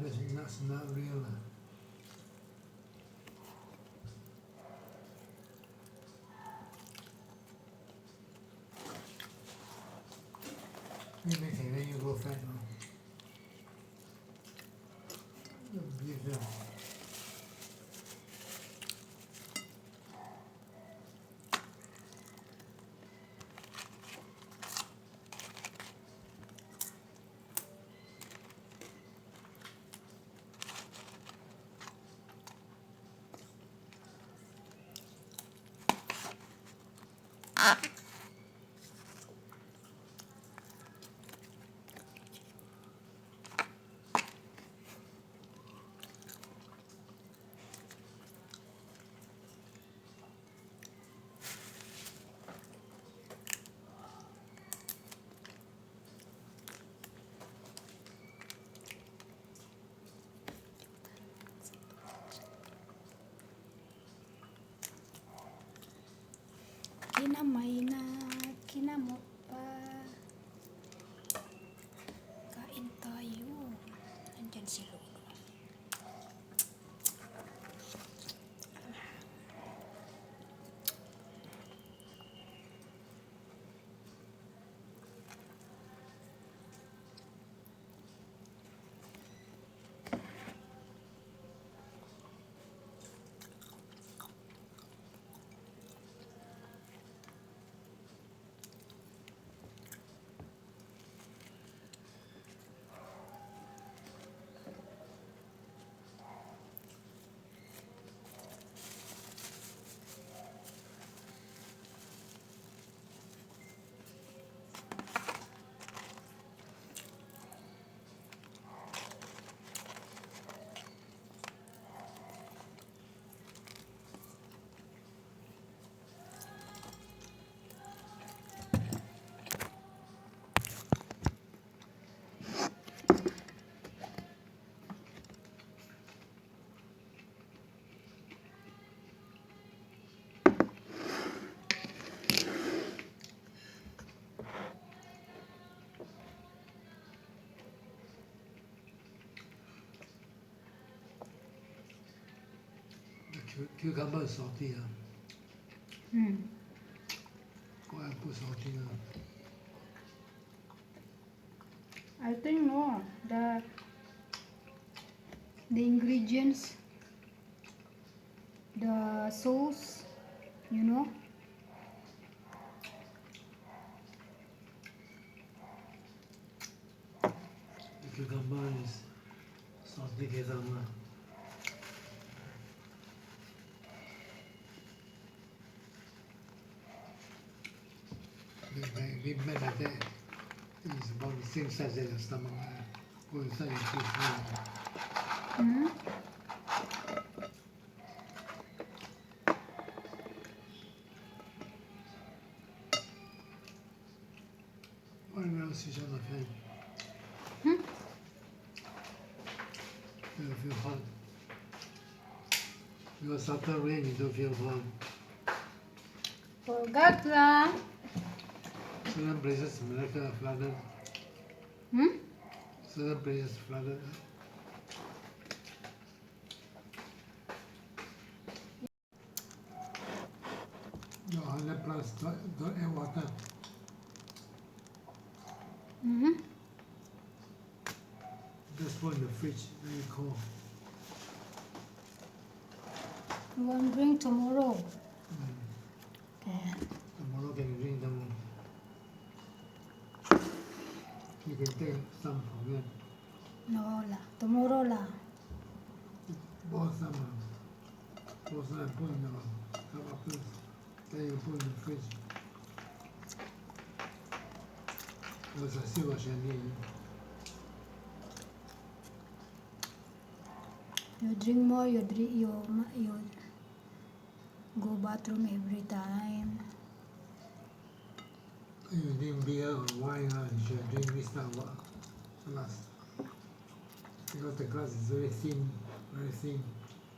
that's not real. You make it, then you go fat now. Beautiful. Kina mo pa. Kain tayo. Andyan si Lolo. Cucumber is salty. Why I put salty? I think no. The ingredients, the sauce, you know. The cucumber is salty cucumber. Big bag like that is about the same size as your stomach. Go inside your teeth. Why not switch on the fan? You don't feel hot. Because after rain you don't feel hot. Forgot lah. Certain places in America are flooded. Certain places flooded. Your 100 plus don't add water. Just put in the fridge, very cold. You want to drink tomorrow? Okay. Tomorrow can drink them. You can take some from them. No lah. Tomorrow lah. Boil some and put in the cup of this. Then you put in the fridge. Because I still got champagne. You drink more. You go bathroom every time. You drink beer or wine, you should drink this type of glass. Because the glass is very thin, very thin.